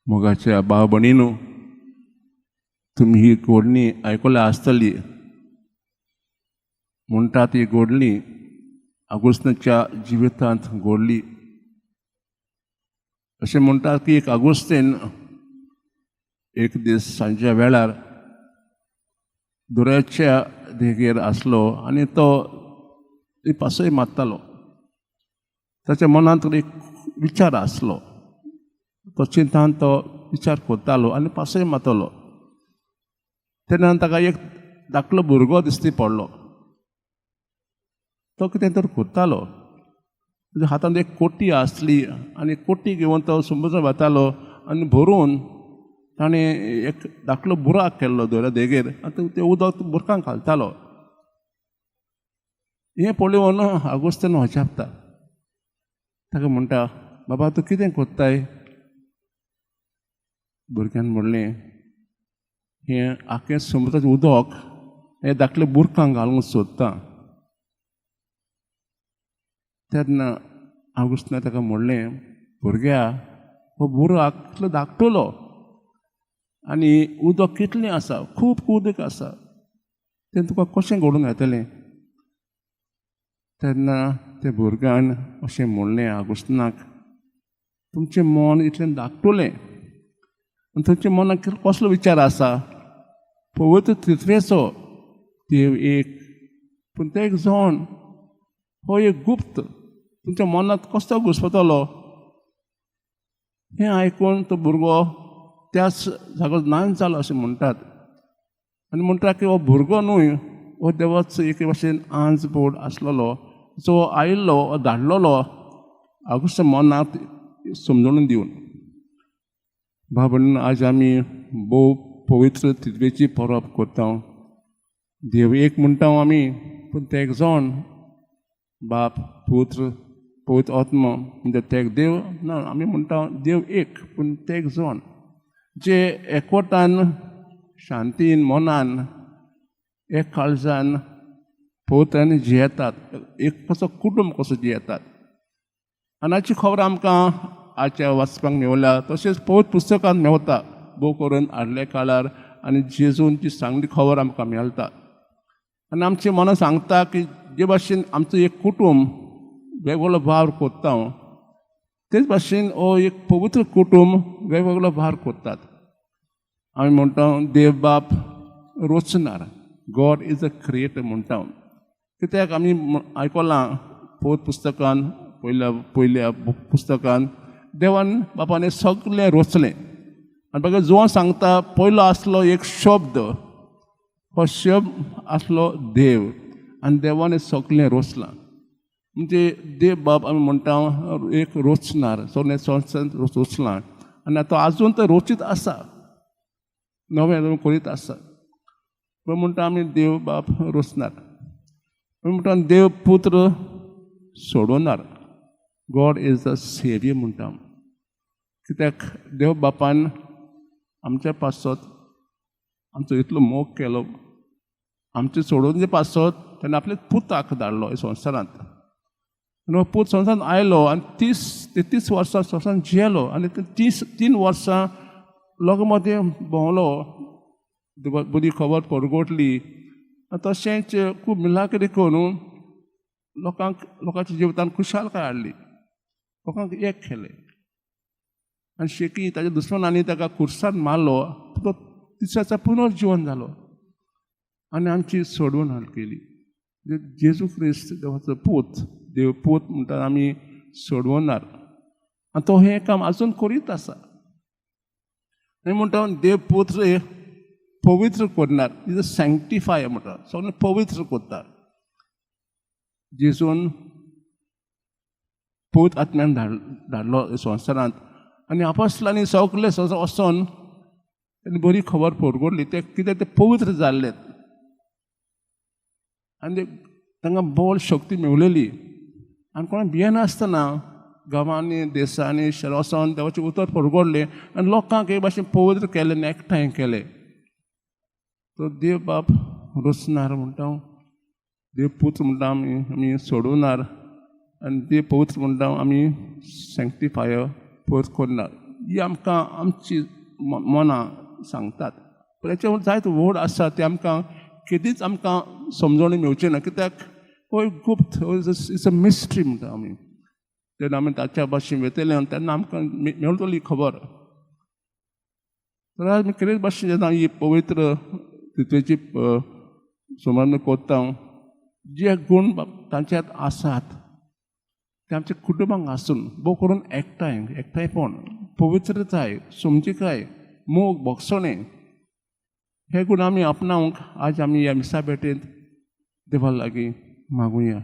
मोगाच्या भाव भयणीनो, तुम्ही ही गोडणी आयकल्या आसतली. म्हणटात ही गोडणी आगोस्ताच्या जिवितांत घडली. अशें म्हणटात की एक आगोस्तेन एक दीस सांजच्या वेळार दुऱ्याच्या देगेर आसलो आनी तो पासय मारतालो. ताच्या मनांत एक विचार आसलो. तो चिंतान तो विचार करतालो आनी पासय मारतलो. तेन्ना ताका एक धाकलो भुरगो दिश्टी पडलो. तो कितें तर करतालो. ताच्या हातांत एक कोटी आसली आनी कोटी घेवन तो समुद्र वतालो आनी भरून ताणें एक धाकलो बुराक केल्लो दोऱ्या देगेर आनी तें उदक बुरकांक घालतालो. हें पळोवन आगोस्तान अजापता. ताका म्हणटा, बाबा तूं कितें कोत्ताय? भुरग्यान म्हणलें, हें आख्खें समुद्राचें उदक हें धाकल्या बुरकांक घालूंक सोदता. तेन्ना आगोस्तान ताका म्हणलें, भुरग्या हो बुराक कितलो धाकटुलो आनी उदक कितलें आसा, खूब उदक आसा, तें तुका कशें घडोवन येतलें? तेन्ना त्या भुरग्यान अशें म्हणलें आगोस्तानाक, तुमचें मन इतलें धाकटुलें आनी तुमच्या मनाक कसलो विचार आसा? पवित्र तितवेचो देव एक, पूण तो एक जण हो एक गुप्त तुमच्या मनांत कसो घुसपतलो? हें आयकून तो भुरगो त्याच जागो नाच जालो अशें म्हणटात. आनी म्हणटा की हो भुरगो न्हय, हो देवाचो एक भाशेन आंज बोड आसलेलो, जो आयिल्लो धाडलेलो आगोस्तान मनांत समजून दिवन. भाव भयणीनो, आज आमी भोव पवित्र तितवेची परब करता. देव एक म्हणटा आमी, पूण ते एक जण बाप, पुत्र, पवित्र आत्मा, म्हणजे ते एक देव ना. आमी म्हणटा देव एक, पूण ते एक जण जे एकवटान शांतीन मनान एक काळजान पवित्रांनी जियेतात. एक कसो कुटुंब कसो जियेतात. आनी हाची खबर आमकां आजच्या वाचपाक मेवल्या. तशेंच पवित्र पुस्तकांत मेवता भोव करून आदल्या काळार. आनी जेजूंची सांगली खबर आमकां मेळटा. आनी आमचें मनां सांगता की जे भाशेन आमचो एक कुटुंब वेगवेगळो भार कोत्ता, तेच भाशेन हो एक पवित्र कुटुंब वेगवेगळो भार कोत्तात. आमी म्हणटा देव बाप रचणार, गॉड इज अ क्रिएटर म्हणटा. कित्याक आमी आयकलां पवित्र पुस्तकान, पयल्या पुस्तकान देवान बापान सगळें रचलें. आनी बघा जो सांगता पयलो आसलो एक शब्द, हो शब्द आसलो देव, आनी देवान सगळें रचलां. म्हणजे देव बाप आमी म्हणटा एक रचणार, सगळें संवसार रचलां. आनी तो आजून तो रचीत आसा, नवें करीत आसा. म्हणटा आमी देव बाप रचणार. म्हणटा देव पुत्र सोडोवणार, गॉड इज द सेवियर म्हणटा. कित्याक देव बापान आमच्या पासत आमचो इतलो मोग केलो, आमचे सोडून जे पासत तेन्ना आपले पुताक धाडलो ह्या संवसारांत. आनी हो पूत संवसारांत आयलो आनी 33 वर्सां संवसारांत जियेलो. आनी 3 वर्सां लोकां भोंवलो, बरी खबर परगोटली. तशेंच खूब मिलाकरी करून लोकांच्या जिवितांत खुशालकाय हाडली, लोकांक एक केलें. आनी शेकी ताच्या दुस्मनांनी ताका खुर्सार मारलो, तो तिसऱ्याचा पुनर्जीवन जालो आनी आमची सोडवण हाड केली. जेजू क्रिस्त देवाचो पूत, देव पूत म्हणटा आमी सोडवणार. आनी तो हें काम आजून करीत आसा. आनी म्हणटा देव पुत्र पवित्र करणार, इज अ सँक्टिफाय म्हणटा, सगळें पवित्र करता. जेजून पवित्र आत्म्यान धाडलो संवसारांत. आनी आपोस्तलांनी सगळे संवसार वचोन तेणी बरी खबर परगोडली. ते कित्याक ते पवित्र जाल्ले आनी तांकां बोल शक्ती मेवलेली. आनी कोणाक भियेनासतना गांवांनी देशांनी शहरां वचोन देवाचें उतर परगोडलें आनी लोकांक हे भाशेन पवित्र केलें, एकठांय केलें. तो देव बाप रचणार म्हणटा, देव पुत्र म्हणटा आमी सोडवणार, आनी देव पवित्र म्हणटा आमी सँक्टिफायर पवित्र करणार. ही आमकां आमची मनां सांगतात. पूण हेचे जायते वर्ड आसा ते आमकां केदीच आमकां समजोवणी मेळचे ना, कित्याक हो एक गुप्त इट्स अ मिस्ट्री म्हणटा आमी. जेन्ना आमी ताच्या भाशेन वेतले तेन्ना आमकां मेळटली खबर. तर आमी कितें भाशेन जेन्ना ही पवित्र तितवेची सुमरण कोत्ता जे गूण तांच्यात आसात ते आमच्या कुटुंबाक आसून भोव करून एकठांयपण, पवित्रताय, समजिकाय, मोग, भोगसणें हे गूण आमी आपणावंक आज आमी ह्या मिसा भेटेंत देवा लागीं मागुया.